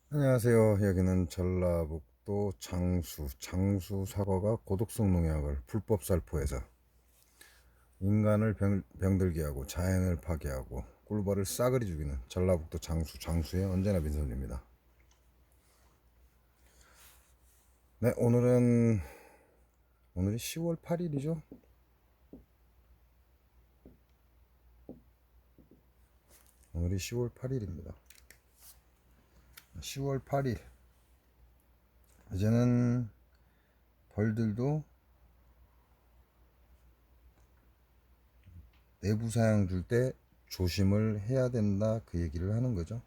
안녕하세요. 여기는 전라북도 장수 사과가 고독성 농약을 불법 살포해서 인간을 병들게 하고 자연을 파괴하고 꿀벌을 싸그리 죽이는 전라북도 장수의 언제나 빈손입니다. 네, 오늘이 10월 8일이죠. 오늘이 10월 8일입니다. 10월 8일 이제는 벌들도 내부 사양 줄 때 조심을 해야 된다, 그 얘기를 하는 거죠.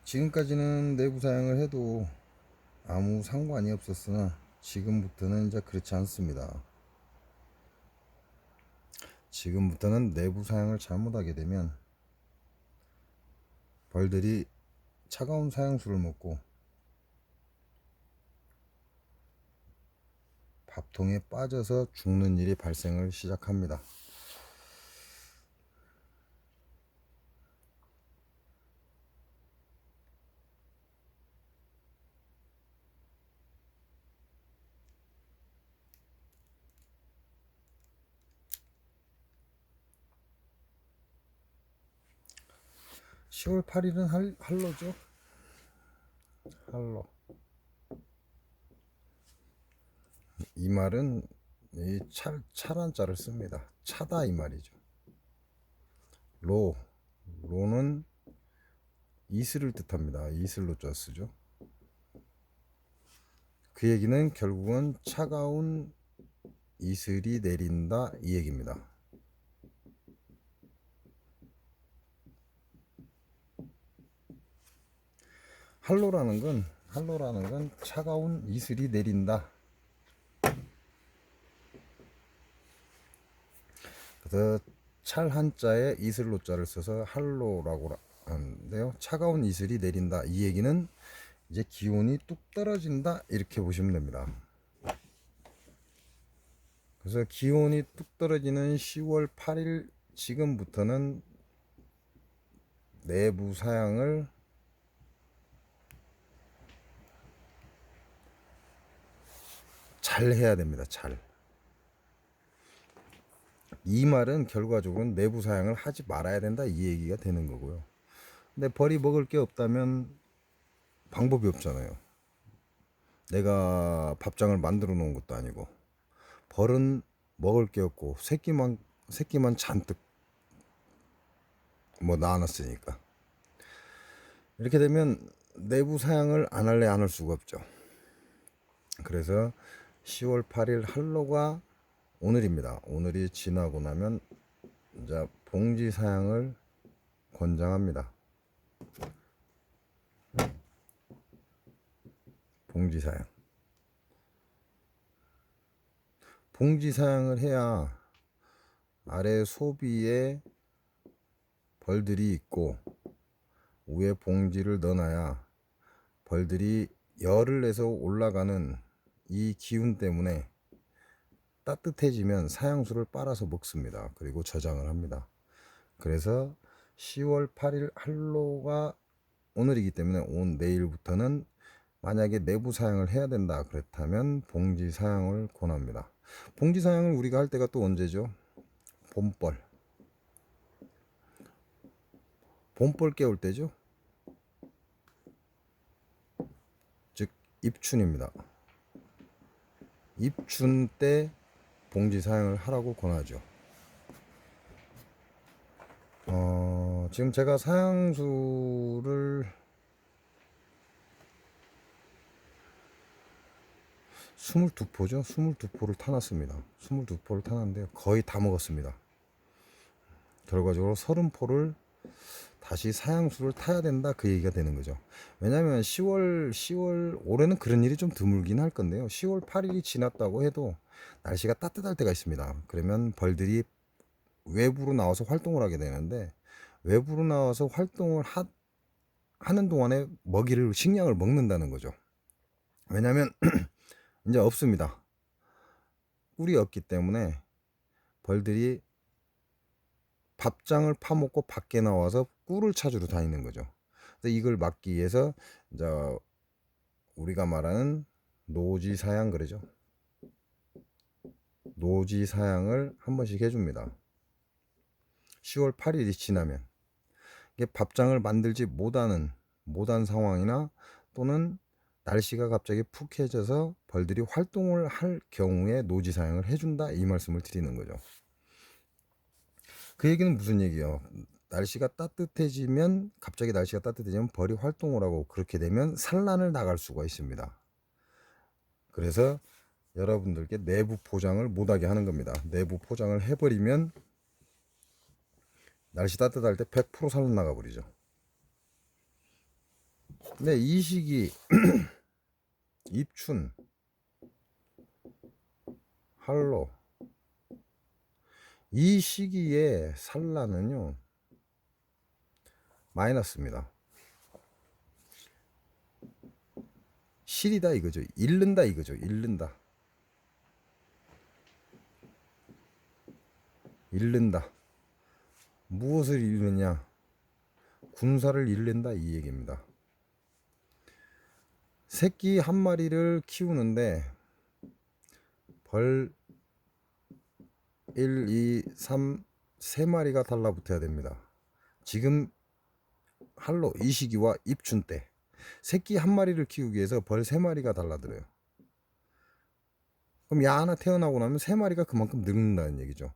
지금까지는 내부 사양을 해도 아무 상관이 없었으나 지금부터는 이제 그렇지 않습니다. 지금부터는 내부 사양을 잘못하게 되면 벌들이 차가운 사양수를 먹고 밥통에 빠져서 죽는 일이 발생을 시작합니다. (10월 8일은) 할로죠. 할로. 이 말은 이 차란 자를 씁니다. 차다 이 말이죠. 로는 이슬을 뜻합니다. 이슬로 자 쓰죠. 그 얘기는 결국은 차가운 이슬이 내린다 이 얘기입니다. 할로라는 건 차가운 이슬이 내린다. 그래서 찰 한자에 이슬로 자를 써서 할로라고 하는데요. 차가운 이슬이 내린다 이 얘기는 이제 기온이 뚝 떨어진다 이렇게 보시면 됩니다. 그래서 기온이 뚝 떨어지는 10월 8일 지금부터는 내부 사양을 잘 해야 됩니다. 이 말은 결과적으로는 내부 사양을 하지 말아야 된다 이 얘기가 되는 거고요. 근데 벌이 먹을 게 없다면 방법이 없잖아요. 내가 밥장을 만들어 놓은 것도 아니고 벌은 먹을 게 없고 새끼만 잔뜩 낳아놨으니까 이렇게 되면 내부 사양을 안 할래 안 할 수가 없죠. 그래서 10월 8일 할로가 오늘입니다. 오늘이 지나고 나면 이제 봉지 사양을 권장합니다. 봉지 사양을 해야 아래 소비에 벌들이 있고 위에 봉지를 넣어놔야 벌들이 열을 내서 올라가는 이 기운 때문에 따뜻해지면 사양수를 빨아서 먹습니다. 그리고 저장을 합니다. 그래서 10월 8일 할로가 오늘이기 때문에 내일부터는 만약에 내부 사양을 해야 된다 그렇다면 봉지 사양을 권합니다. 봉지 사양을 우리가 할 때가 또 언제죠? 봄벌 깨울 때죠. 즉 입춘입니다. 입춘 때 봉지 사양을 하라고 권하죠. 지금 제가 사양수를 22포죠. 22포를 타놨습니다. 22포를 타놨는데 거의 다 먹었습니다. 결과적으로 30포를 다시 사양수를 타야 된다 그 얘기가 되는 거죠. 왜냐하면 10월 올해는 그런 일이 좀 드물긴 할 건데요. 10월 8일이 지났다고 해도 날씨가 따뜻할 때가 있습니다. 그러면 벌들이 외부로 나와서 활동을 하게 되는데 외부로 나와서 활동을 하는 동안에 식량을 먹는다는 거죠. 왜냐하면 이제 없습니다. 꿀이 없기 때문에 벌들이 밥장을 파먹고 밖에 나와서 꿀을 찾으러 다니는 거죠. 그래서 이걸 막기 위해서 이제 우리가 말하는 노지사양 그러죠. 노지사양을 한 번씩 해줍니다. 10월 8일이 지나면 이게 밥장을 만들지 못한 상황이나 또는 날씨가 갑자기 푹해져서 벌들이 활동을 할 경우에 노지사양을 해준다, 이 말씀을 드리는 거죠. 그 얘기는 무슨 얘기예요? 날씨가 따뜻해지면, 갑자기 날씨가 따뜻해지면 벌이 활동을 하고, 그렇게 되면 산란을 나갈 수가 있습니다. 그래서 여러분들께 내부 포장을 못하게 하는 겁니다. 내부 포장을 해버리면 날씨 따뜻할 때 100% 산란 나가 버리죠. 근데 이 시기 입춘, 한로, 이 시기에 산란은요 마이너스입니다. 실이다 이거죠. 잃는다 이거죠. 잃는다. 무엇을 잃느냐? 군사를 잃는다, 이 얘기입니다. 새끼 한 마리를 키우는데 벌 1, 2, 3, 3마리가 달라붙어야 됩니다. 지금 한로 이 시기와 입춘 때 새끼 한 마리를 키우기 위해서 벌 3마리가 달라들어요. 그럼 야 하나 태어나고 나면 3마리가 그만큼 늙는다는 얘기죠.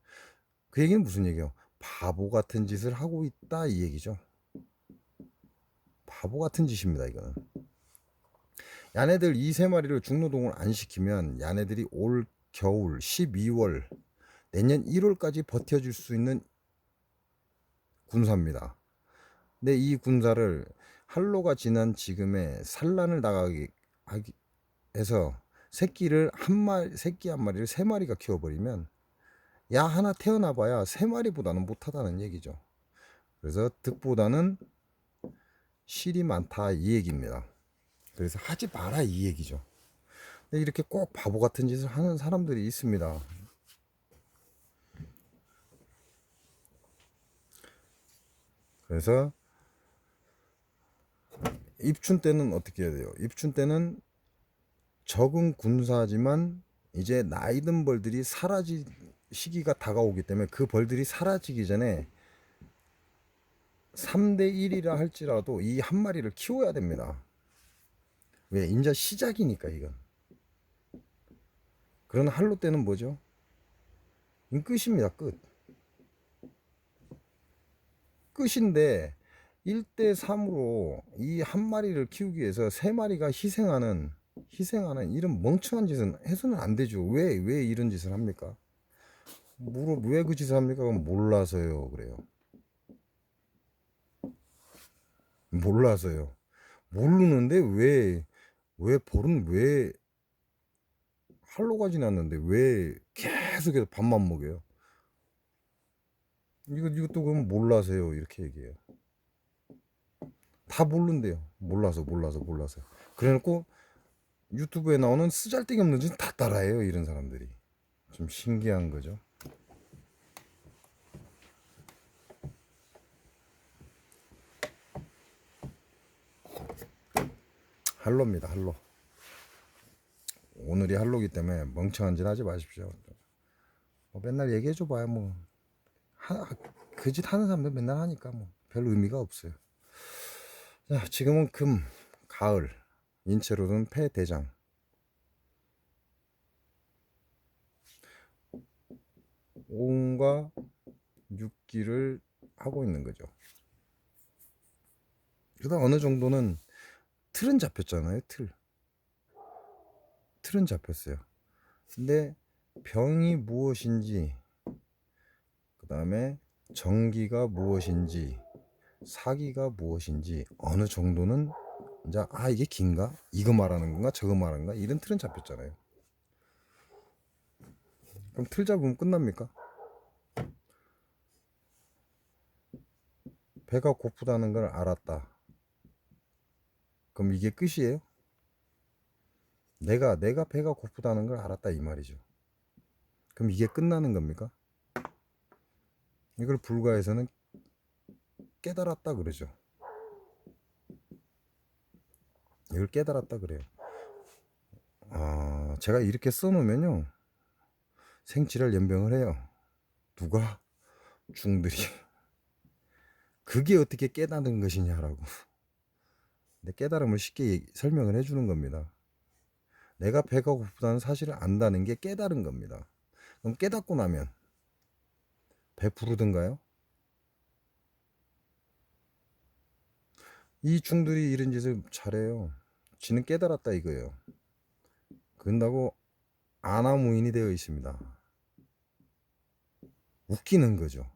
그 얘기는 무슨 얘기예요? 바보 같은 짓을 하고 있다, 이 얘기죠. 바보 같은 짓입니다, 이거는. 야네들 이 3마리를 중노동을 안 시키면 야네들이 올 겨울 12월 내년 1월까지 버텨줄 수 있는 군사입니다. 근데 이 군사를 한로가 지난 지금에 산란을 나가게 하기 해서 새끼 한 마리를 3마리가 키워버리면 야 하나 태어나봐야 3마리보다는 못하다는 얘기죠. 그래서 득보다는 실이 많다, 이 얘기입니다. 그래서 하지 마라, 이 얘기죠. 근데 이렇게 꼭 바보 같은 짓을 하는 사람들이 있습니다. 그래서 입춘 때는 어떻게 해야 돼요? 입춘 때는 적은 군사지만 이제 나이 든 벌들이 사라질 시기가 다가오기 때문에 그 벌들이 사라지기 전에 3대 1이라 할지라도 이 한 마리를 키워야 됩니다. 왜? 인자 시작이니까 이건. 그런 한로 때는 뭐죠? 끝입니다. 끝인데 1대 3으로 이 한 마리를 키우기 위해서 3마리가 희생하는 이런 멍청한 짓은 해서는 안 되죠. 왜 이런 짓을 합니까? 왜 그 짓을 합니까? 그럼 몰라서요. 그래요. 몰라서요. 모르는데 왜 벌은 왜 할로가 지났는데 왜 계속해서 밥만 먹여요? 이것도 그럼 몰라서요. 이렇게 얘기해요. 다 모른대요. 몰라서. 그래놓고 유튜브에 나오는 쓰잘데기 없는 짓 다 따라해요. 이런 사람들이. 좀 신기한 거죠. 할로입니다. 할로. 오늘이 할로기 때문에 멍청한 짓 하지 마십시오. 맨날 얘기해줘 봐야 그 짓 하는 사람들 맨날 하니까 별 의미가 없어요. 자, 지금은 가을, 인체로는 폐대장. 온과 육기를 하고 있는 거죠. 그러다 어느 정도는 틀은 잡혔잖아요. 틀은 잡혔어요. 근데 병이 무엇인지, 그 다음에 정기가 무엇인지, 사기가 무엇인지 어느 정도는 이제 이게 긴가? 이거 말하는 건가? 저거 말하는 건가? 이런 틀은 잡혔잖아요. 그럼 틀 잡으면 끝납니까? 배가 고프다는 걸 알았다. 그럼 이게 끝이에요? 내가 배가 고프다는 걸 알았다, 이 말이죠. 그럼 이게 끝나는 겁니까? 이걸 불가에서는 깨달았다 그러죠. 이걸 깨달았다 그래요. 제가 이렇게 써놓으면요, 생치를 연병을 해요. 누가? 중들이. 그게 어떻게 깨닫는 것이냐라고. 근데 깨달음을 쉽게 설명을 해주는 겁니다. 내가 배가 고프다는 사실을 안다는 게 깨달은 겁니다. 그럼 깨닫고 나면 배 부르던가요? 이 중들이 이런 짓을 잘해요. 지는 깨달았다 이거예요. 그런다고 아나무인이 되어 있습니다. 웃기는 거죠.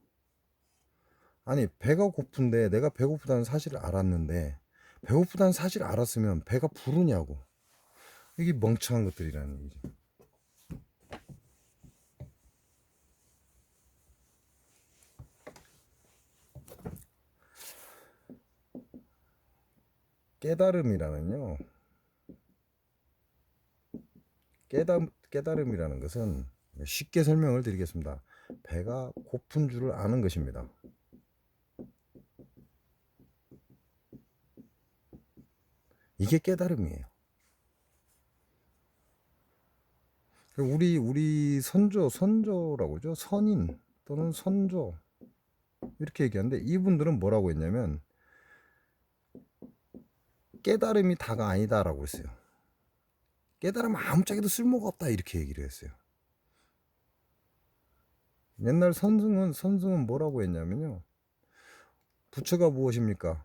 아니, 배가 고픈데 내가 배고프다는 사실을 알았는데, 배고프다는 사실을 알았으면 배가 부르냐고. 이게 멍청한 것들이라는 얘기죠. 깨달음이라는요, 깨달음이라는 것은 쉽게 설명을 드리겠습니다. 배가 고픈 줄을 아는 것입니다. 이게 깨달음이에요. 우리 선조라고 하죠. 선인 또는 선조 이렇게 얘기하는데, 이분들은 뭐라고 했냐면 깨달음이 다가 아니다라고 했어요. 깨달으면 아무짝에도 쓸모가 없다 이렇게 얘기를 했어요. 옛날 선승은 뭐라고 했냐면요, 부처가 무엇입니까?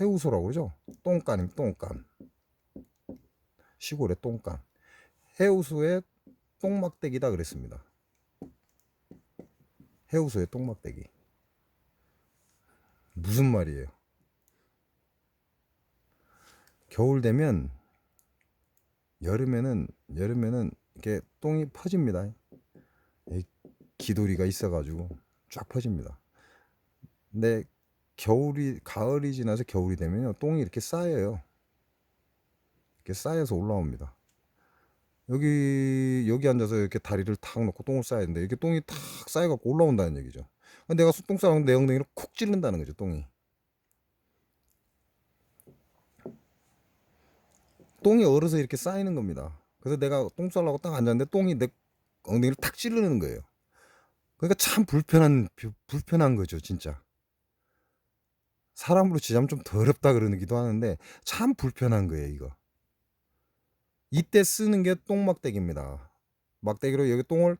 해우소라고 하죠. 똥간, 시골의 똥간. 해우소의 똥막대기다 그랬습니다. 해우소의 똥막대기. 무슨 말이에요? 겨울 되면, 여름에는 이렇게 똥이 퍼집니다. 기돌이가 있어가지고 쫙 퍼집니다. 근데 가을이 지나서 겨울이 되면요, 똥이 이렇게 쌓여요. 이렇게 쌓여서 올라옵니다. 여기 앉아서 이렇게 다리를 탁 놓고 똥을 싸야 되는데, 이렇게 똥이 탁 쌓여갖고 올라온다는 얘기죠. 내가 똥 싸면 내 엉덩이를 콕 찌른다는 거죠, 똥이. 똥이 얼어서 이렇게 쌓이는 겁니다. 그래서 내가 똥 싸려고 딱 앉았는데 똥이 내 엉덩이를 탁 찌르는 거예요. 그러니까 참 불편한 거죠, 진짜. 사람으로 치자면 좀 더럽다 그러기도 하는데, 참 불편한 거예요, 이거. 이때 쓰는 게 똥막대기입니다. 막대기로 여기 똥을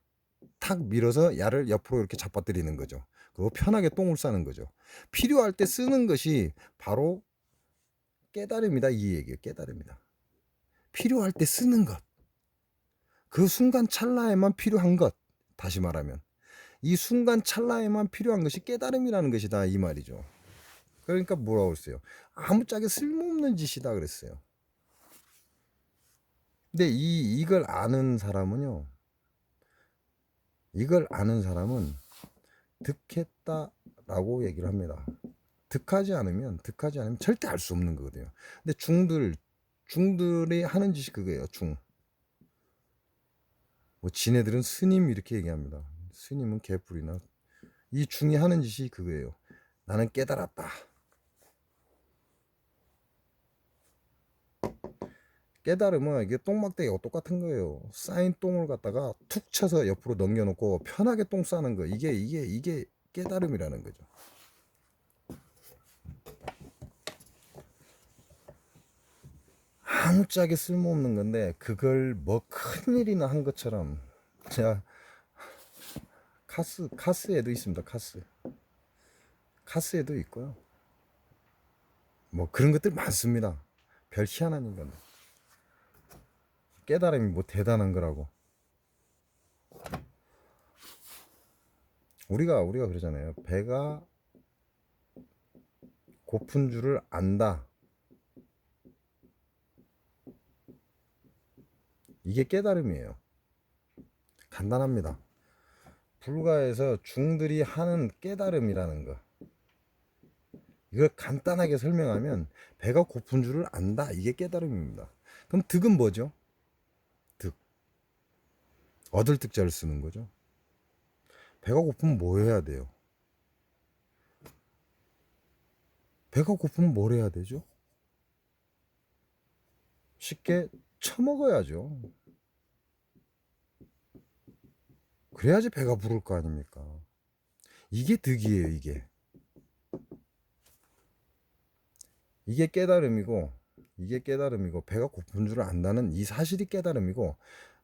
탁 밀어서 야를 옆으로 이렇게 잡아뜨리는 거죠. 그리고 편하게 똥을 싸는 거죠. 필요할 때 쓰는 것이 바로 깨달음이다, 이 얘기예요. 깨달음이다. 필요할 때 쓰는 것. 그 순간 찰나에만 필요한 것. 다시 말하면 이 순간 찰나에만 필요한 것이 깨달음이라는 것이다, 이 말이죠. 그러니까 뭐라고 했어요? 아무짝에 쓸모없는 짓이다 그랬어요. 근데 이걸 아는 사람은요, 이걸 아는 사람은 득했다라고 얘기를 합니다. 득하지 않으면 절대 알 수 없는 거거든요. 근데 중들이 하는 짓이 그거예요. 뭐 지네들은 스님 이렇게 얘기합니다. 스님은 개뿔이나. 이 중이 하는 짓이 그거예요. 나는 깨달았다. 깨달으면 이게 똥막대기가 똑같은 거예요. 쌓인 똥을 갖다가 툭 쳐서 옆으로 넘겨놓고 편하게 똥 싸는 거. 이게 깨달음이라는 거죠. 아무짝에 쓸모없는 건데, 그걸 뭐 큰일이나 한 것처럼. 제가 카스에도 있습니다. 카스에도 있고요. 뭐 그런 것들 많습니다. 별 희한한 인간. 깨달음이 뭐 대단한 거라고. 우리가 그러잖아요. 배가 고픈 줄을 안다. 이게 깨달음이에요. 간단합니다. 불가에서 중들이 하는 깨달음이라는 거, 이걸 간단하게 설명하면 배가 고픈 줄을 안다. 이게 깨달음입니다. 그럼 득은 뭐죠? 득. 얻을 특자를 쓰는 거죠. 배가 고프면 뭐 해야 돼요? 배가 고프면 뭘 해야 되죠? 쉽게 처먹어야죠. 그래야지 배가 부를 거 아닙니까? 이게 득이에요, 이게. 이게 깨달음이고, 이게 깨달음이고, 배가 고픈 줄 안다는 이 사실이 깨달음이고,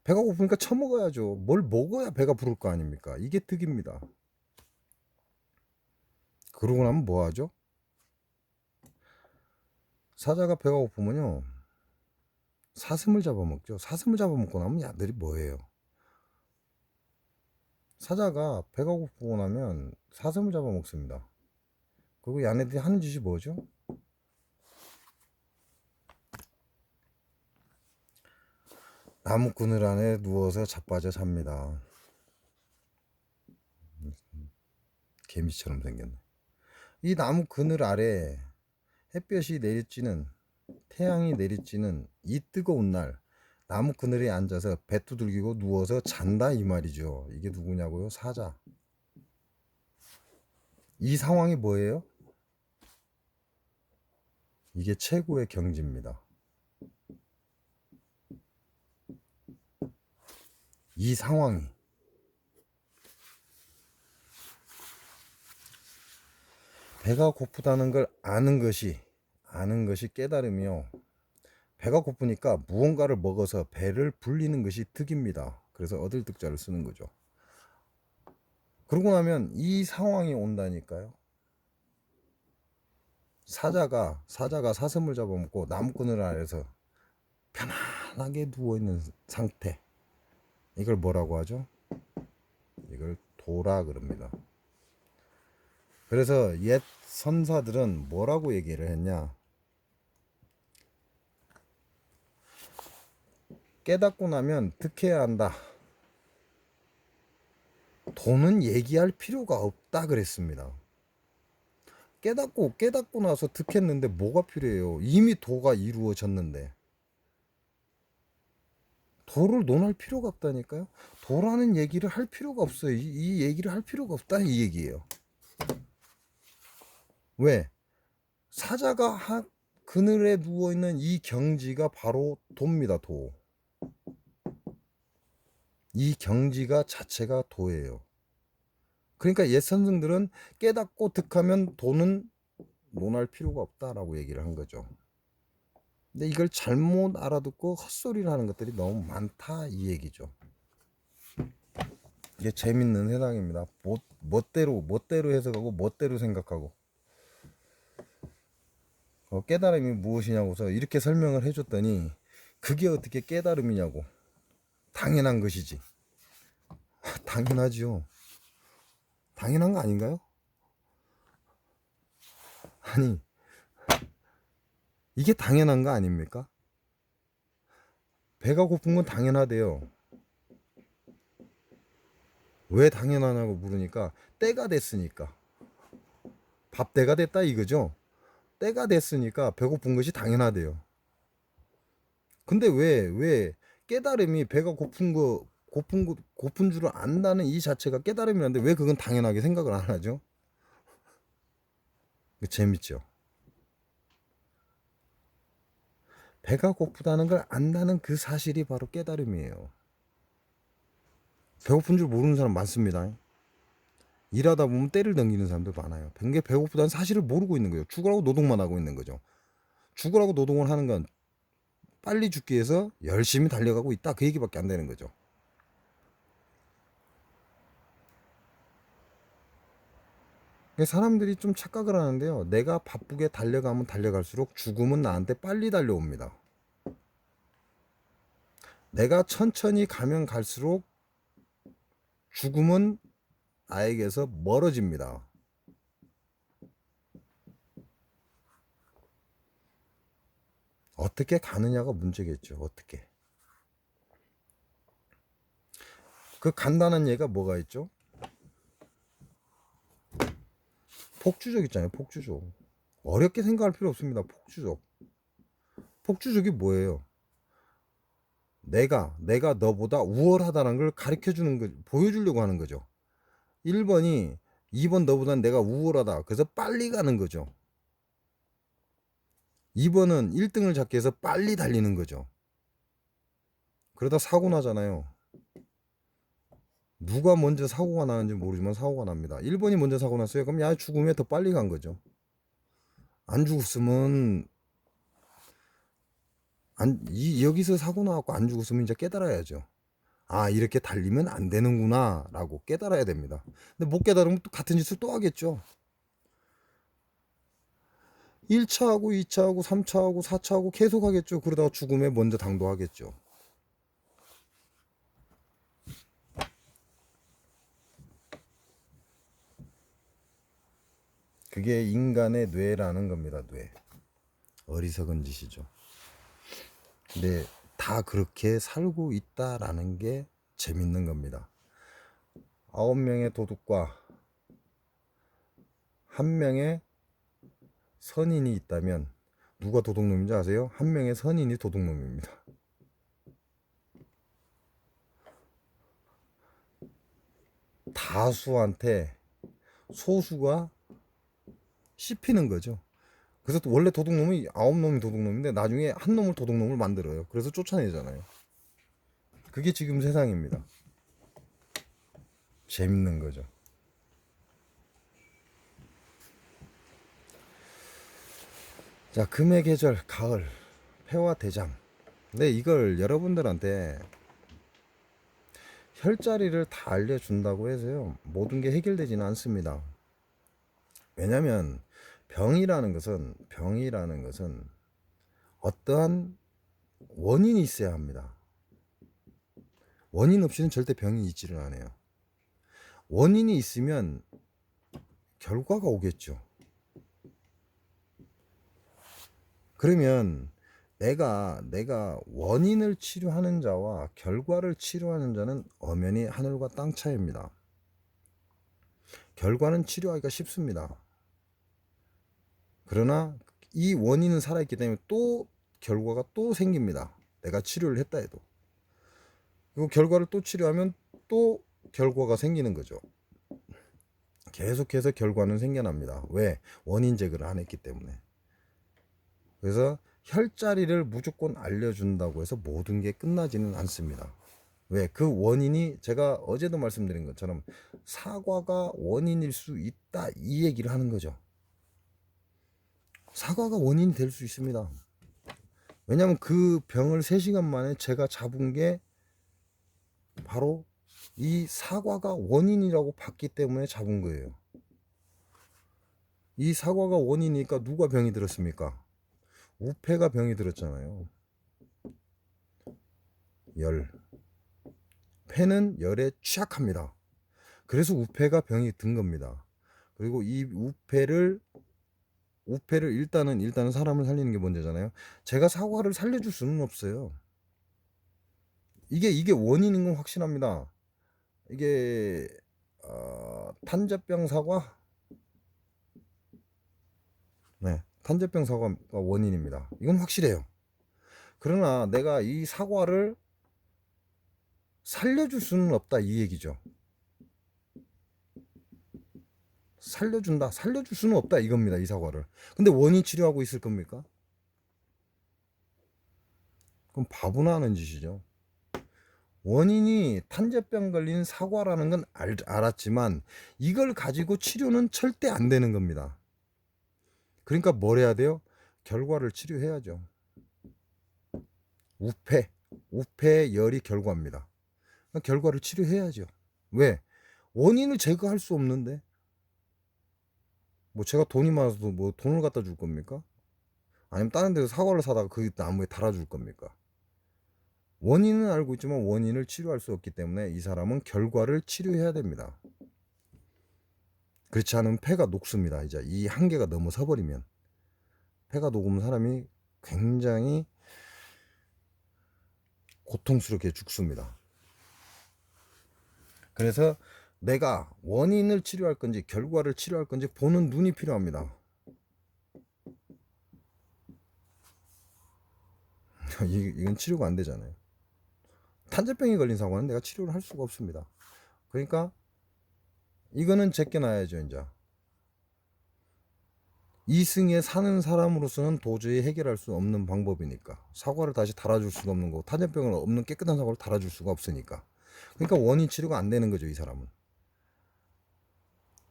배가 고프니까 처먹어야죠. 뭘 먹어야 배가 부를 거 아닙니까? 이게 득입니다. 그러고 나면 뭐 하죠? 사자가 배가 고프면요, 사슴을 잡아먹죠. 사슴을 잡아먹고 나면 야들이 뭐예요? 사자가 배가 고프고 나면 사슴을 잡아먹습니다. 그리고 얘네들이 하는 짓이 뭐죠? 나무 그늘 안에 누워서 자빠져 잡니다. 개미처럼 생겼네. 이 나무 그늘 아래 햇볕이 내리쬐는, 태양이 내리쬐는 이 뜨거운 날, 나무 그늘에 앉아서 배 두들기고 누워서 잔다 이 말이죠. 이게 누구냐고요? 사자. 이 상황이 뭐예요? 이게 최고의 경지입니다. 이 상황이. 배가 고프다는 걸 아는 것이 깨달음이요. 배가 고프니까 무언가를 먹어서 배를 불리는 것이 득입니다. 그래서 얻을 득자를 쓰는 거죠. 그러고 나면 이 상황이 온다니까요. 사자가 사슴을 잡아먹고 나무그늘 아래서 편안하게 누워있는 상태, 이걸 뭐라고 하죠? 이걸 도라 그럽니다. 그래서 옛 선사들은 뭐라고 얘기를 했냐, 깨닫고 나면 득해야 한다. 도는 얘기할 필요가 없다 그랬습니다. 깨닫고 나서 득했는데 뭐가 필요해요? 이미 도가 이루어졌는데. 도를 논할 필요가 없다니까요. 도라는 얘기를 할 필요가 없어요. 이 얘기를 할 필요가 없다 이 얘기예요. 왜? 사자가 그늘에 누워있는 이 경지가 바로 도입니다. 도. 이 경지가 자체가 도예요. 그러니까 옛 선생들은 깨닫고 득하면 도는 논할 필요가 없다라고 얘기를 한 거죠. 근데 이걸 잘못 알아듣고 헛소리를 하는 것들이 너무 많다 이 얘기죠. 이게 재밌는 세상입니다. 멋대로 해석하고 멋대로 생각하고. 깨달음이 무엇이냐고서 이렇게 설명을 해줬더니 그게 어떻게 깨달음이냐고. 당연한 것이지. 당연하죠. 당연한 거 아닌가요? 아니, 이게 당연한 거 아닙니까? 배가 고픈 건 당연하대요. 왜 당연하냐고 물으니까 때가 됐으니까. 밥 때가 됐다 이거죠. 때가 됐으니까 배고픈 것이 당연하대요. 근데 왜 깨달음이 배가 고픈 줄을 안다는 이 자체가 깨달음이란데 왜 그건 당연하게 생각을 안 하죠? 재밌죠? 배가 고프다는 걸 안다는 그 사실이 바로 깨달음이에요. 배고픈 줄 모르는 사람 많습니다. 일하다 보면 때를 넘기는 사람들 많아요. 굉장히 배고프다는 사실을 모르고 있는 거예요. 죽으라고 노동만 하고 있는 거죠. 죽으라고 노동을 하는 건 빨리 죽기 위해서 열심히 달려가고 있다 그 얘기밖에 안 되는 거죠. 사람들이 좀 착각을 하는데요. 내가 바쁘게 달려가면 달려갈수록 죽음은 나한테 빨리 달려옵니다. 내가 천천히 가면 갈수록 죽음은 나에게서 멀어집니다. 어떻게 가느냐가 문제겠죠. 어떻게. 그 간단한 예가 뭐가 있죠? 폭주족 있잖아요. 폭주족. 어렵게 생각할 필요 없습니다. 폭주족. 폭주족이 뭐예요? 내가 너보다 우월하다는 걸 가르쳐 주는 거, 보여주려고 하는 거죠. 1번이 2번 너보다 내가 우월하다. 그래서 빨리 가는 거죠. 2번은 1등을 잡기 위해서 빨리 달리는 거죠. 그러다 사고 나잖아요. 누가 먼저 사고가 나는지 모르지만 사고가 납니다. 1번이 먼저 사고 났어요. 그럼 야 죽음에 더 빨리 간 거죠. 안 죽었으면 여기서 사고 나갖고 안 죽었으면 이제 깨달아야죠. 아 이렇게 달리면 안 되는구나 라고 깨달아야 됩니다. 근데 못 깨달으면 또 같은 짓을 또 하겠죠. 1차하고 2차하고 3차하고 4차하고 계속 하겠죠. 그러다가 죽음에 먼저 당도하겠죠. 그게 인간의 뇌라는 겁니다. 뇌. 어리석은 짓이죠. 근데 다 그렇게 살고 있다라는 게 재밌는 겁니다. 9명의 도둑과 1명의 선인이 있다면 누가 도둑놈인지 아세요? 1명의 선인이 도둑놈입니다. 다수한테 소수가 씹히는 거죠. 그래서 원래 도둑놈이 9놈이 도둑놈인데 나중에 한 놈을 도둑놈을 만들어요. 그래서 쫓아내잖아요. 그게 지금 세상입니다. 재밌는 거죠. 자, 금의 계절, 가을, 폐와 대장. 근데 이걸 여러분들한테 혈자리를 다 알려준다고 해서요, 모든 게 해결되지는 않습니다. 왜냐면 병이라는 것은 어떠한 원인이 있어야 합니다. 원인 없이는 절대 병이 있지를 않아요. 원인이 있으면 결과가 오겠죠. 그러면 내가 원인을 치료하는 자와 결과를 치료하는 자는 엄연히 하늘과 땅 차이입니다. 결과는 치료하기가 쉽습니다. 그러나 이 원인은 살아있기 때문에 또 결과가 또 생깁니다. 내가 치료를 했다 해도. 그리고 결과를 또 치료하면 또 결과가 생기는 거죠. 계속해서 결과는 생겨납니다. 왜? 원인 제거를 안 했기 때문에. 그래서 혈자리를 무조건 알려준다고 해서 모든 게 끝나지는 않습니다. 왜? 그 원인이 제가 어제도 말씀드린 것처럼 사과가 원인일 수 있다 이 얘기를 하는 거죠. 사과가 원인이 될 수 있습니다. 왜냐하면 그 병을 3시간 만에 제가 잡은 게 바로 이 사과가 원인이라고 봤기 때문에 잡은 거예요. 이 사과가 원인이니까 누가 병이 들었습니까? 우패가 병이 들었잖아요. 열. 폐는 열에 취약합니다. 그래서 우패가 병이 든 겁니다. 그리고 이 우패를 일단은 사람을 살리는 게 문제잖아요. 제가 사과를 살려줄 수는 없어요. 이게 원인인 건 확실합니다. 이게 탄저병 사과, 네, 탄저병 사과가 원인입니다. 이건 확실해요. 그러나 내가 이 사과를 살려줄 수는 없다 이 얘기죠. 살려줄 수는 없다 이겁니다. 이 사과를. 근데 원인 치료하고 있을 겁니까? 그럼 바보나 하는 짓이죠. 원인이 탄저병 걸린 사과라는 건 알았지만 이걸 가지고 치료는 절대 안 되는 겁니다. 그러니까 뭘 해야 돼요? 결과를 치료해야죠. 우패의 열이 결과입니다. 그러니까 결과를 치료해야죠. 왜? 원인을 제거할 수 없는데 뭐 제가 돈이 많아서 뭐 돈을 갖다 줄 겁니까? 아니면 다른 데서 사과를 사다가 그 나무에 달아줄 겁니까? 원인은 알고 있지만 원인을 치료할 수 없기 때문에 이 사람은 결과를 치료해야 됩니다. 그렇지 않으면 폐가 녹습니다. 이제 이 한계가 넘어서 버리면 폐가 녹으면 사람이 굉장히 고통스럽게 죽습니다. 그래서 내가 원인을 치료할 건지 결과를 치료할 건지 보는 눈이 필요합니다. 이건 치료가 안 되잖아요. 탄저병에 걸린 사고는 내가 치료를 할 수가 없습니다. 그러니까 이거는 제껴놔야죠. 이제 이승에 사는 사람으로서는 도저히 해결할 수 없는 방법이니까, 사고를 다시 달아줄 수가 없는 거고, 탄저병을 없는 깨끗한 사고를 달아줄 수가 없으니까, 그러니까 원인 치료가 안 되는 거죠. 이 사람은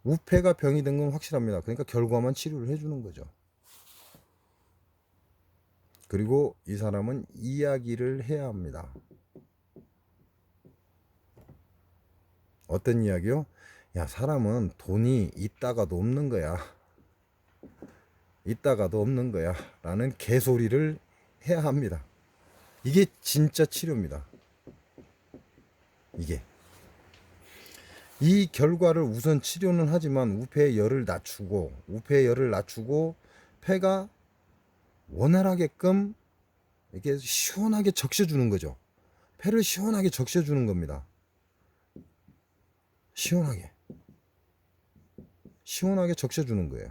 우폐가 병이 된 건 확실합니다. 그러니까 결과만 치료를 해주는 거죠. 그리고 이 사람은 이야기를 해야 합니다. 어떤 이야기요? 야, 사람은 돈이 있다가도 없는 거야. 있다가도 없는 거야. 라는 개소리를 해야 합니다. 이게 진짜 치료입니다. 이게. 이 결과를 우선 치료는 하지만 우폐의 열을 낮추고 폐가 원활하게끔 이렇게 시원하게 적셔주는 거죠. 폐를 시원하게 적셔주는 겁니다. 시원하게 적셔주는 거예요.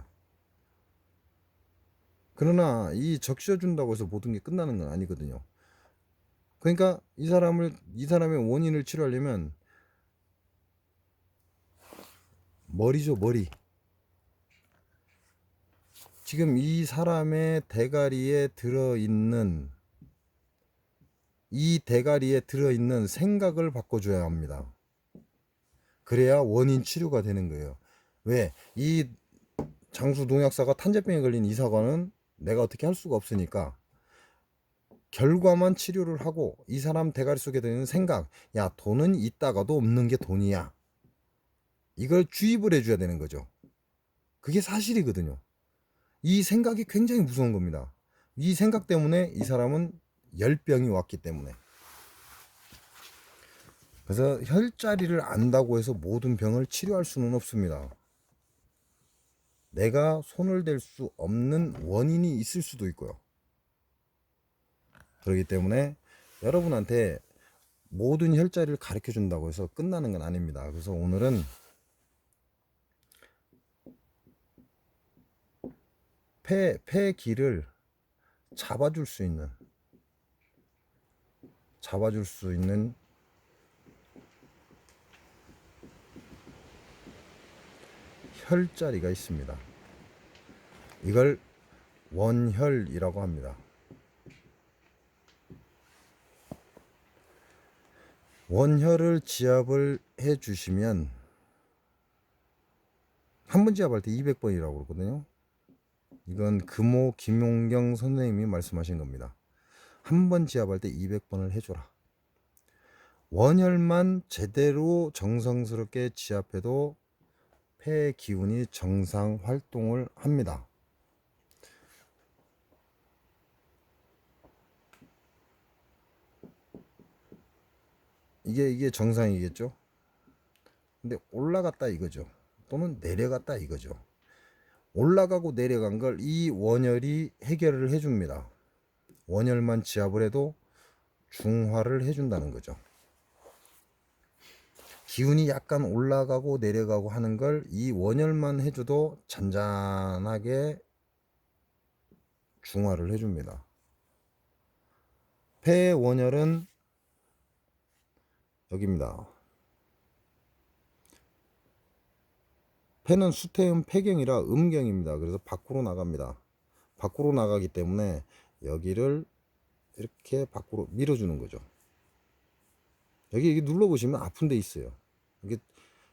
그러나 이 적셔준다고 해서 모든 게 끝나는 건 아니거든요. 그러니까 이 사람의 원인을 치료하려면 머리죠, 머리. 지금 이 사람의 대가리에 들어있는 생각을 바꿔줘야 합니다. 그래야 원인 치료가 되는 거예요. 왜? 이 장수 농약사가 탄저병에 걸린 이 사과는 내가 어떻게 할 수가 없으니까 결과만 치료를 하고, 이 사람 대가리 속에 드는 생각, 야, 돈은 있다가도 없는 게 돈이야, 이걸 주입을 해줘야 되는 거죠. 그게 사실이거든요. 이 생각이 굉장히 무서운 겁니다. 이 생각 때문에 이 사람은 열병이 왔기 때문에. 그래서 혈자리를 안다고 해서 모든 병을 치료할 수는 없습니다. 내가 손을 댈 수 없는 원인이 있을 수도 있고요. 그렇기 때문에 여러분한테 모든 혈자리를 가르쳐 준다고 해서 끝나는 건 아닙니다. 그래서 오늘은 폐기를 잡아줄 수 있는 혈자리가 있습니다. 이걸 원혈이라고 합니다. 원혈을 지압을 해 주시면, 한 번 지압할 때 200번이라고 그러거든요. 이건 금호 김용경 선생님이 말씀하신 겁니다. 한 번 지압할 때 200번을 해줘라. 원혈만 제대로 정성스럽게 지압해도 폐의 기운이 정상 활동을 합니다. 이게 정상이겠죠. 근데 올라갔다 이거죠. 또는 내려갔다 이거죠. 올라가고 내려간 걸 이 원혈이 해결을 해줍니다. 원혈만 지압을 해도 중화를 해준다는 거죠. 기운이 약간 올라가고 내려가고 하는 걸 이 원혈만 해줘도 잔잔하게 중화를 해줍니다. 폐의 원혈은 여기입니다. 폐는 수태음 폐경이라 음경입니다. 그래서 밖으로 나갑니다. 밖으로 나가기 때문에 여기를 이렇게 밖으로 밀어주는 거죠. 여기 눌러보시면 아픈 데 있어요.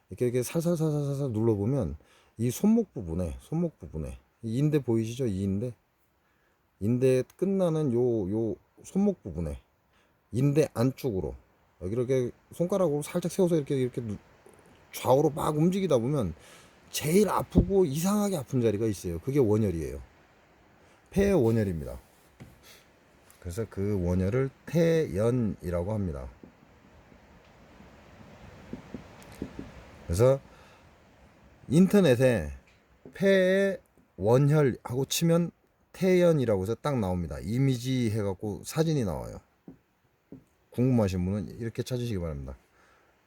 이렇게 살살살살살 눌러보면 이 손목 부분에 이 인대 보이시죠? 이 인대 끝나는 요 손목 부분에 인대 안쪽으로 여기 이렇게 손가락으로 살짝 세워서 이렇게 좌우로 막 움직이다 보면 제일 아프고 이상하게 아픈 자리가 있어요. 그게 원혈이에요. 폐의 원혈입니다. 그래서 그 원혈을 태연이라고 합니다. 그래서 인터넷에 폐의 원혈하고 치면 태연이라고 해서 딱 나옵니다. 이미지 해갖고 사진이 나와요. 궁금하신 분은 이렇게 찾으시기 바랍니다.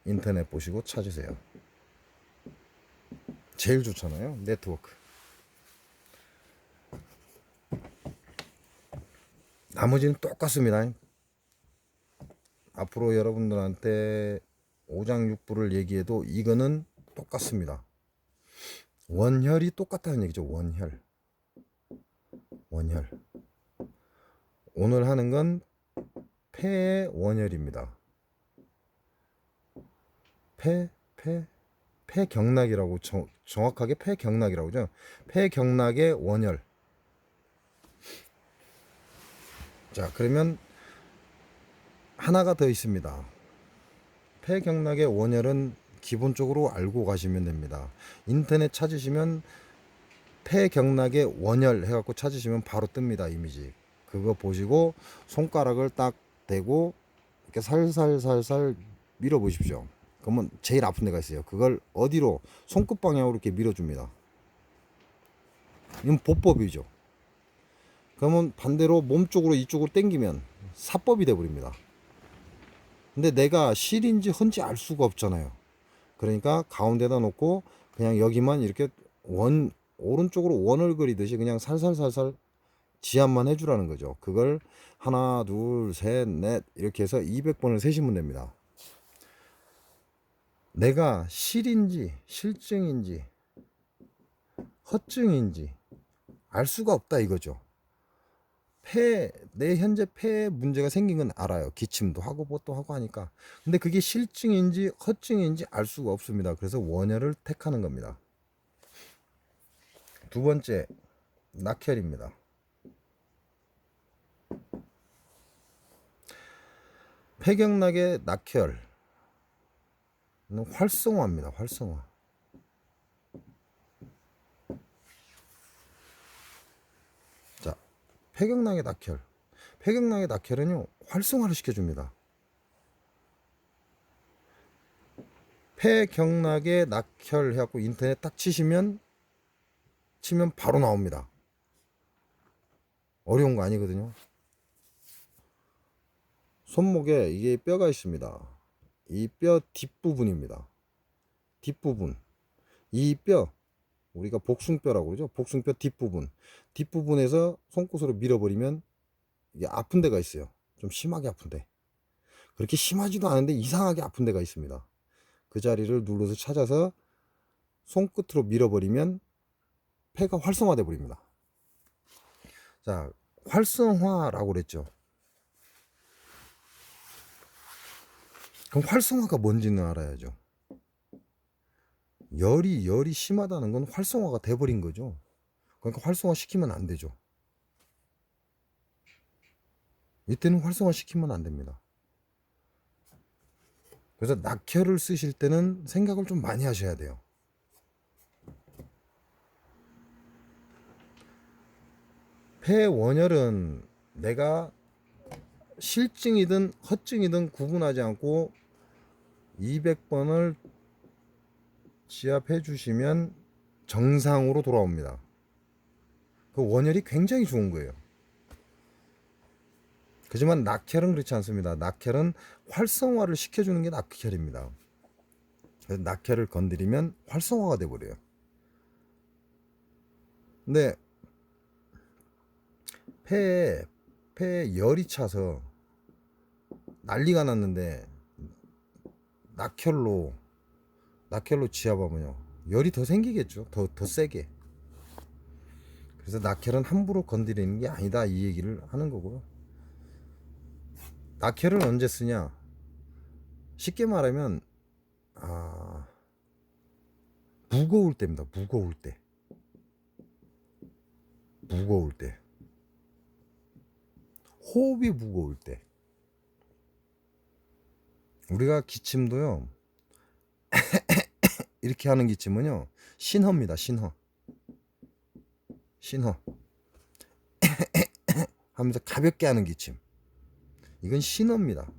인터넷 보시고 찾으세요. 제일 좋잖아요. 네트워크. 나머지는 똑같습니다. 앞으로 여러분들한테 오장육부를 얘기해도 이거는 똑같습니다. 원혈이 똑같다는 얘기죠. 원혈. 오늘 하는 건 폐의 원혈입니다. 폐경락이라고 정확하게 폐경락이라고 하죠. 폐경락의 원혈. 자, 그러면 하나가 더 있습니다. 폐경락의 원혈은 기본적으로 알고 가시면 됩니다. 인터넷 찾으시면 폐경락의 원혈 해갖고 찾으시면 바로 뜹니다. 이미지. 그거 보시고 손가락을 딱 대고 이렇게 살살살살 밀어 보십시오. 그러면 제일 아픈 데가 있어요. 그걸 어디로? 손끝 방향으로 이렇게 밀어줍니다. 이건 보법이죠. 그러면 반대로 몸 쪽으로 이쪽으로 당기면 사법이 돼버립니다. 근데 내가 실인지 헌지 알 수가 없잖아요. 그러니까 가운데다 놓고 그냥 여기만 이렇게 오른쪽으로 원을 그리듯이 그냥 살살살살 지압만 해주라는 거죠. 그걸 하나, 둘, 셋, 넷 이렇게 해서 200번을 세시면 됩니다. 내가 실인지 실증인지 허증인지 알 수가 없다 이거죠. 내 현재 폐에 문제가 생긴 건 알아요. 기침도 하고 뭣도 하고 하니까. 근데 그게 실증인지 허증인지 알 수가 없습니다. 그래서 원혈을 택하는 겁니다. 두 번째, 낙혈입니다. 폐경락의 낙혈 활성화입니다. 활성화. 자, 폐경락의 낙혈. 폐경락의 낙혈은요, 활성화를 시켜줍니다. 폐경락의 낙혈 해갖고 인터넷 딱 치면 바로 나옵니다. 어려운 거 아니거든요. 손목에 이게 뼈가 있습니다. 이 뼈 뒷부분입니다. 뒷부분. 이 뼈, 우리가 복숭뼈라고 그러죠. 복숭뼈 뒷부분에서 손끝으로 밀어버리면 이게 아픈 데가 있어요. 좀 심하게 아픈데. 그렇게 심하지도 않은데 이상하게 아픈 데가 있습니다. 그 자리를 눌러서 찾아서 손끝으로 밀어버리면 폐가 활성화돼 버립니다. 자, 활성화라고 그랬죠. 그럼 활성화가 뭔지는 알아야죠. 열이 심하다는 건 활성화가 돼버린 거죠. 그러니까 활성화 시키면 안 되죠. 이때는 활성화 시키면 안 됩니다. 그래서 낙혈을 쓰실 때는 생각을 좀 많이 하셔야 돼요. 폐원혈은 내가 실증이든 허증이든 구분하지 않고 200번을 지압해 주시면 정상으로 돌아옵니다. 그 원혈이 굉장히 좋은 거예요. 하지만 낙혈은 그렇지 않습니다. 낙혈은 활성화를 시켜주는 게 낙혈입니다. 그래서 낙혈을 건드리면 활성화가 돼버려요. 근데 폐에 열이 차서 난리가 났는데 낙혈로 지압하면요 열이 더 생기겠죠. 더 세게. 그래서 낙혈은 함부로 건드리는 게 아니다 이 얘기를 하는 거고요. 낙혈은 언제 쓰냐? 쉽게 말하면 무거울 때입니다. 무거울 때. 호흡이 무거울 때. 우리가 기침도요. 이렇게 하는 기침은요. 신허입니다. 신허. 하면서 가볍게 하는 기침. 이건 신허입니다.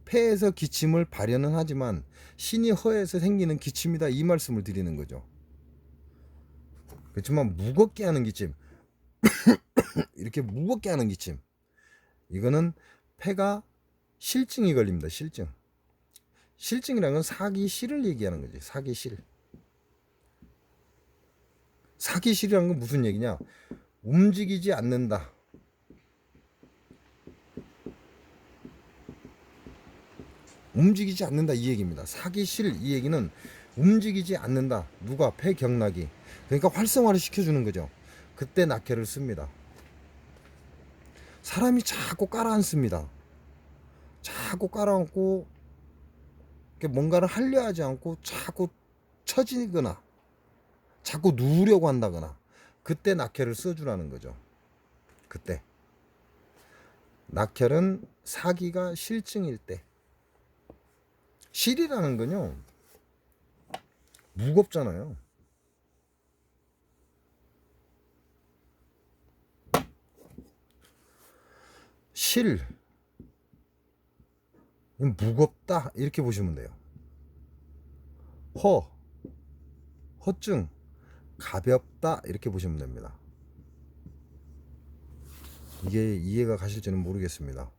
폐에서 기침을 발현은 하지만 신이 허에서 생기는 기침이다 이 말씀을 드리는 거죠. 그렇지만 무겁게 하는 기침 이렇게 무겁게 하는 기침 이거는 폐가 실증이 걸립니다. 실증이라는 건 사기실을 얘기하는 거지. 사기실이라는 건 무슨 얘기냐? 움직이지 않는다. 움직이지 않는다 이 얘기입니다. 사기 싫 이 얘기는 움직이지 않는다. 누가? 폐경락이. 그러니까 활성화를 시켜주는 거죠. 그때 낙혈을 씁니다. 사람이 자꾸 깔아앉습니다. 자꾸 깔아앉고 뭔가를 하려 하지 않고 자꾸 처지거나 자꾸 누우려고 한다거나 그때 낙혈을 써주라는 거죠. 그때 낙혈은 사기가 실증일 때. 실이라는 건요 무겁잖아요. 실 무겁다 이렇게 보시면 돼요. 허증 가볍다 이렇게 보시면 됩니다. 이게 이해가 가실지는 모르겠습니다.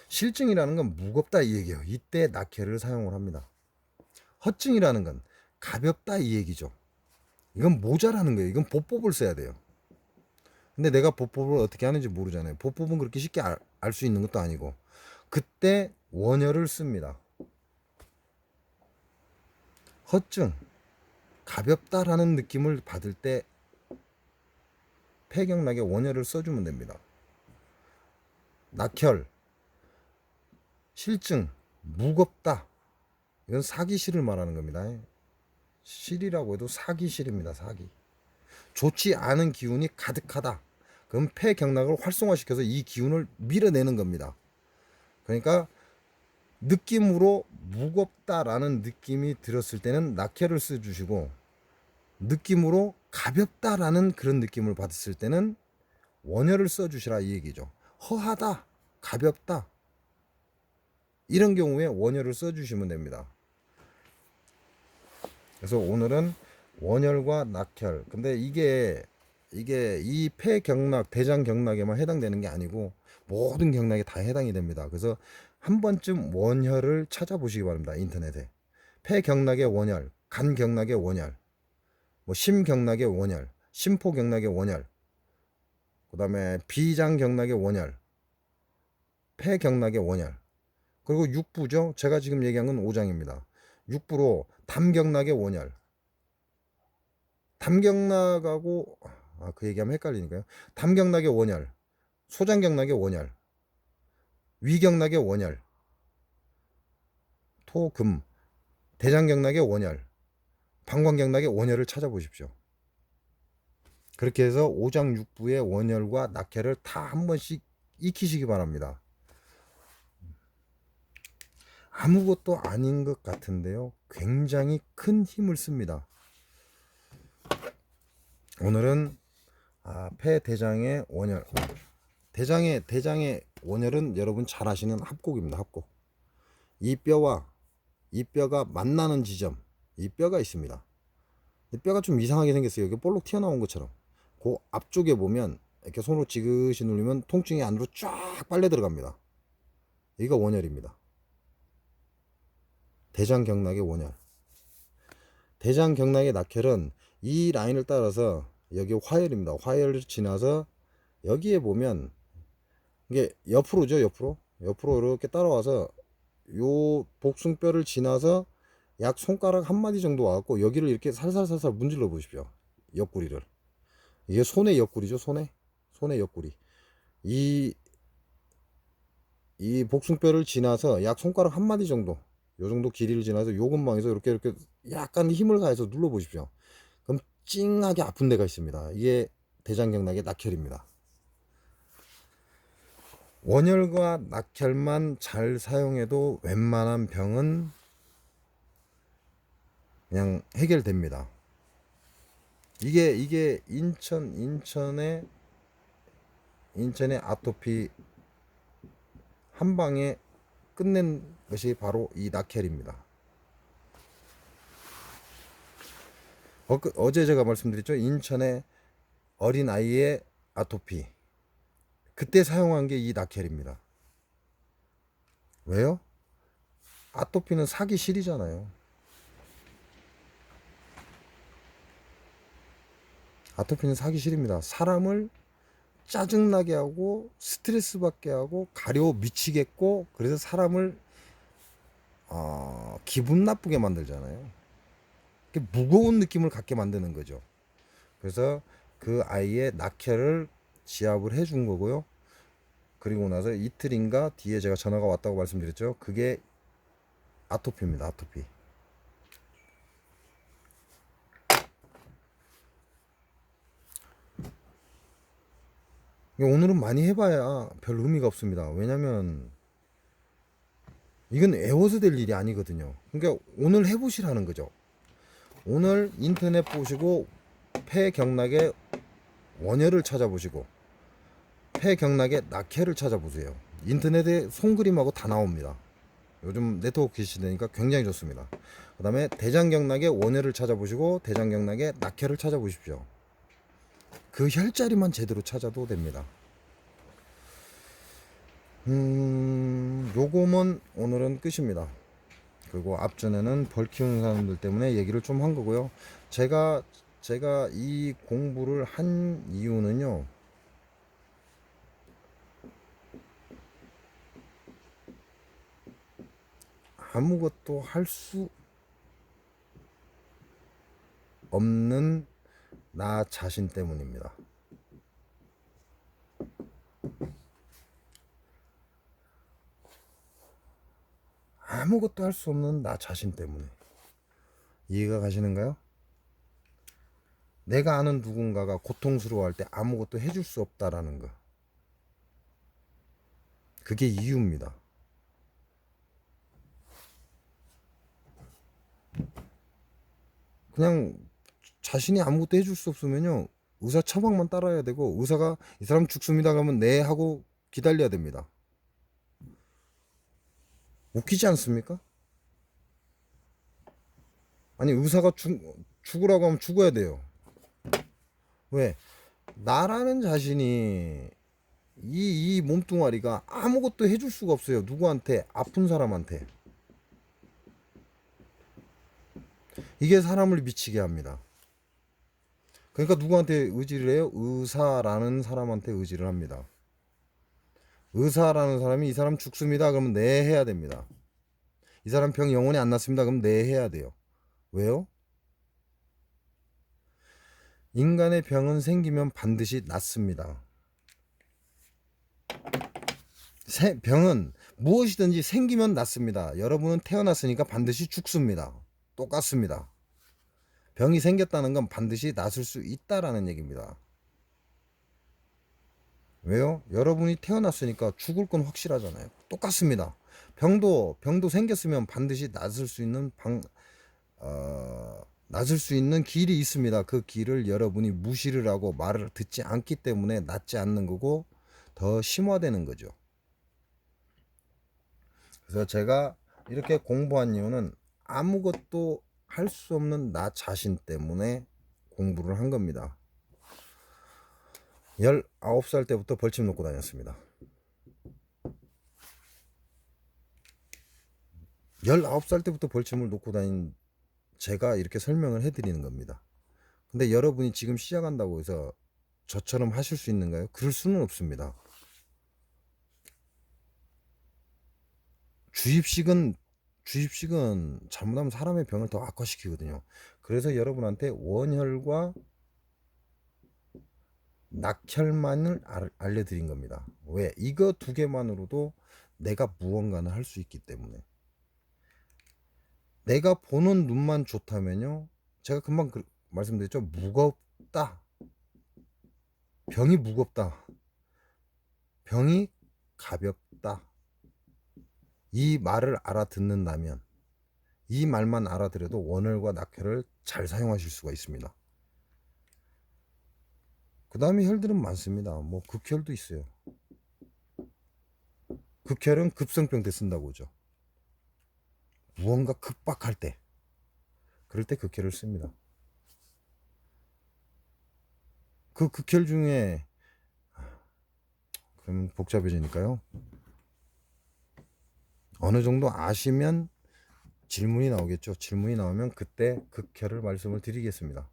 실증이라는 건 무겁다 이 얘기예요. 이때 낙혈을 사용을 합니다. 허증이라는 건 가볍다 이 얘기죠. 이건 모자라는 거예요. 이건 보법을 써야 돼요. 근데 내가 보법을 어떻게 하는지 모르잖아요. 보법은 그렇게 쉽게 알 수 있는 것도 아니고 그때 원혈을 씁니다. 허증 가볍다라는 느낌을 받을 때 폐경락에 원혈을 써주면 됩니다. 낙혈 실증 무겁다 이건 사기실을 말하는 겁니다. 실이라고 해도 사기실입니다. 사기. 좋지 않은 기운이 가득하다. 그럼 폐경락을 활성화시켜서 이 기운을 밀어내는 겁니다. 그러니까 느낌으로 무겁다라는 느낌이 들었을 때는 낙혈을 써주시고 느낌으로 가볍다라는 그런 느낌을 받았을 때는 원혈을 써주시라 이 얘기죠. 허하다, 가볍다 이런 경우에 원혈을 써주시면 됩니다. 그래서 오늘은 원혈과 낙혈. 근데 이게 이 폐경락, 대장경락에만 해당되는 게 아니고 모든 경락에 다 해당이 됩니다. 그래서 한 번쯤 원혈을 찾아보시기 바랍니다. 인터넷에. 폐경락의 원혈, 간경락의 원혈, 뭐 심경락의 원혈, 심포경락의 원혈, 그 다음에 비장경락의 원혈, 폐경락의 원혈, 그리고 육부죠. 제가 지금 얘기한 건 5장입니다. 육부로 담경락의 원혈. 담경락하고 그 얘기하면 헷갈리니까요. 담경락의 원혈, 소장경락의 원혈, 위경락의 원혈, 토금, 대장경락의 원혈, 방광경락의 원혈을 찾아보십시오. 그렇게 해서 5장 6부의 원혈과 낙혈을 다 한 번씩 익히시기 바랍니다. 아무것도 아닌 것 같은데요. 굉장히 큰 힘을 씁니다. 오늘은 폐대장의 원혈. 대장의 원혈은 여러분 잘 아시는 합곡입니다. 합곡. 이 뼈가 만나는 지점, 이 뼈가 있습니다. 이 뼈가 좀 이상하게 생겼어요. 여기 볼록 튀어나온 것처럼. 그 앞쪽에 보면 이렇게 손으로 지그시 누르면 통증이 안으로 쫙 빨려 들어갑니다. 이거 원혈입니다. 대장경락의 원혈. 대장경락의 낙혈은 이 라인을 따라서 여기 화혈입니다. 화혈을 지나서 여기에 보면 이게 옆으로죠. 옆으로 이렇게 따라와서 요 복숭뼈를 지나서 약 손가락 한 마디 정도 와갖고 여기를 이렇게 살살살살 문질러 보십시오. 옆구리를. 이게 손의 옆구리죠. 손의 옆구리. 이 복숭뼈를 지나서 약 손가락 한 마디 정도, 요 정도 길이를 지나서 요 근방에서 이렇게 약간 힘을 가해서 눌러 보십시오. 그럼 찡하게 아픈 데가 있습니다. 이게 대장경락의 낙혈입니다. 원혈과 낙혈만 잘 사용해도 웬만한 병은 그냥 해결됩니다. 이게 인천의 아토피 한 방에 끝낸 것이 바로 이 낙혈입니다. 어제 제가 말씀드렸죠. 인천의 어린아이의 아토피. 그때 사용한 게 이 낙혈입니다. 왜요? 아토피는 사기 실이잖아요. 아토피는 사기 실입니다. 사람을 짜증나게 하고 스트레스 받게 하고 가려 미치겠고 그래서 사람을 기분 나쁘게 만들잖아요. 무거운 느낌을 갖게 만드는 거죠. 그래서 그 아이의 낙혈을 지압을 해준 거고요. 그리고 나서 이틀인가 뒤에 제가 전화가 왔다고 말씀드렸죠. 그게 아토피입니다. 아토피. 오늘은 많이 해봐야 별 의미가 없습니다. 왜냐면 이건 애워서 될 일이 아니거든요. 그러니까 오늘 해보시라는 거죠. 오늘 인터넷 보시고 폐경락의 원혈을 찾아보시고 폐경락의 낙혈을 찾아보세요. 인터넷에 손그림하고 다 나옵니다. 요즘 네트워크 시대니까 굉장히 좋습니다. 그 다음에 대장경락의 원혈을 찾아보시고 대장경락의 낙혈을 찾아보십시오. 그 혈자리만 제대로 찾아도 됩니다. 요거면 오늘은 끝입니다. 그리고 앞전에는 벌 키우는 사람들 때문에 얘기를 좀 한 거고요. 제가 이 공부를 한 이유는요. 아무것도 할 수 없는 나 자신 때문입니다. 아무것도 할 수 없는 나 자신 때문에. 이해가 가시는가요? 내가 아는 누군가가 고통스러워할 때 아무것도 해줄 수 없다라는 거. 그게 이유입니다. 그냥 자신이 아무것도 해줄 수 없으면요. 의사 처방만 따라야 되고 의사가 이 사람 죽습니다 그러면 네 하고 기다려야 됩니다. 웃기지 않습니까? 아니 의사가 죽으라고 하면 죽어야 돼요. 왜? 나라는 자신이 이 몸뚱아리가 아무것도 해줄 수가 없어요. 누구한테? 아픈 사람한테. 이게 사람을 미치게 합니다. 그러니까 누구한테 의지를 해요? 의사라는 사람한테 의지를 합니다. 의사라는 사람이 이 사람 죽습니다. 그러면 네 해야 됩니다. 이 사람 병 영원히 안 낫습니다. 그럼 네 해야 돼요. 왜요? 인간의 병은 생기면 반드시 낫습니다. 병은 무엇이든지 생기면 낫습니다. 여러분은 태어났으니까 반드시 죽습니다. 똑같습니다. 병이 생겼다는 건 반드시 낫을 수 있다라는 얘기입니다. 왜요? 여러분이 태어났으니까 죽을 건 확실하잖아요. 똑같습니다. 병도 생겼으면 반드시 낫을 수 있는 길이 있습니다. 그 길을 여러분이 무시를 하고 말을 듣지 않기 때문에 낫지 않는 거고 더 심화되는 거죠. 그래서 제가 이렇게 공부한 이유는 아무것도 할 수 없는 나 자신 때문에 공부를 한 겁니다. 19살 때부터 벌침 놓고 다녔습니다. 19살 때부터 벌침을 놓고 다닌 제가 이렇게 설명을 해드리는 겁니다. 근데 여러분이 지금 시작한다고 해서 저처럼 하실 수 있는가요? 그럴 수는 없습니다. 주입식은 잘못하면 사람의 병을 더 악화시키거든요. 그래서 여러분한테 원혈과 낙혈만을 알려드린 겁니다. 왜? 이거 두 개만으로도 내가 무언가는 할 수 있기 때문에. 내가 보는 눈만 좋다면요. 제가 금방 말씀드렸죠. 무겁다. 병이 무겁다. 병이 가볍다. 이 말을 알아듣는다면 이 말만 알아들어도 원혈과 낙혈을 잘 사용하실 수가 있습니다. 그 다음에 혈들은 많습니다. 뭐 극혈도 있어요. 극혈은 급성병 때 쓴다고 하죠. 무언가 급박할 때 그럴 때 극혈을 씁니다. 그 극혈 중에 그러면 복잡해지니까요. 어느 정도 아시면 질문이 나오겠죠. 질문이 나오면 그때 극혈을 말씀을 드리겠습니다.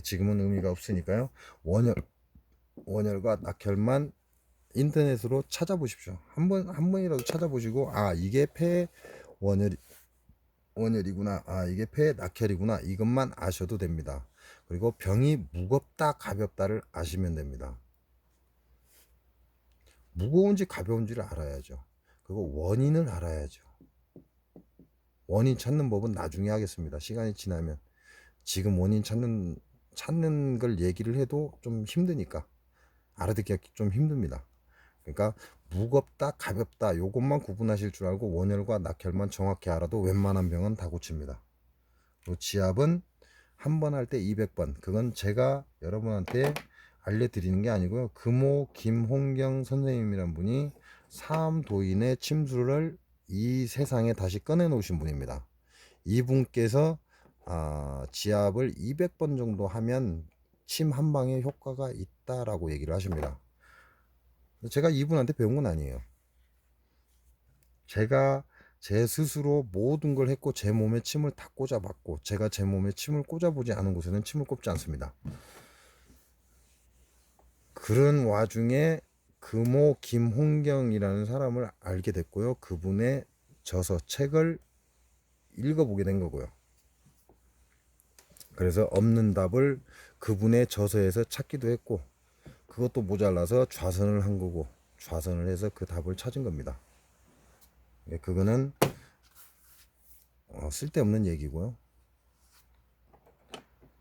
지금은 의미가 없으니까요. 원혈과 낙혈만 인터넷으로 찾아보십시오. 한 번이라도 찾아보시고 이게 폐 원혈 원혈이구나, 아 이게 폐 낙혈이구나, 이것만 아셔도 됩니다. 그리고 병이 무겁다 가볍다를 아시면 됩니다. 무거운지 가벼운지를 알아야죠. 그리고 원인을 알아야죠. 원인 찾는 법은 나중에 하겠습니다. 시간이 지나면. 지금 원인 찾는 걸 얘기를 해도 좀 힘드니까, 알아듣기가 좀 힘듭니다. 그러니까 무겁다 가볍다 요것만 구분하실 줄 알고 원혈과 낙혈만 정확히 알아도 웬만한 병은 다 고칩니다. 그리고 지압은 한 번 할 때 200번, 그건 제가 여러분한테 알려드리는 게 아니고요. 금호 김홍경 선생님이란 분이 사암도인의 침수를 이 세상에 다시 꺼내 놓으신 분입니다. 이분께서 지압을 200번 정도 하면 침 한 방에 효과가 있다라고 얘기를 하십니다. 제가 이분한테 배운 건 아니에요. 제가 제 스스로 모든 걸 했고 제 몸에 침을 다 꽂아봤고, 제가 제 몸에 침을 꽂아보지 않은 곳에는 침을 꽂지 않습니다. 그런 와중에 금호 김홍경이라는 사람을 알게 됐고요. 그분의 저서 책을 읽어보게 된 거고요. 그래서 없는 답을 그분의 저서에서 찾기도 했고, 그것도 모자라서 좌선을 한 거고, 좌선을 해서 그 답을 찾은 겁니다. 그거는 쓸데없는 얘기고요.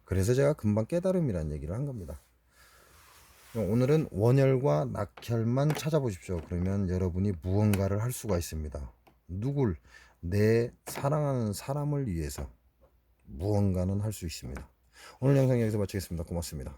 그래서 제가 금방 깨달음이라는 얘기를 한 겁니다. 오늘은 원혈과 낙혈만 찾아보십시오. 그러면 여러분이 무언가를 할 수가 있습니다. 누굴? 내 사랑하는 사람을 위해서 무언가는 할 수 있습니다. 오늘 영상 여기서 마치겠습니다. 고맙습니다.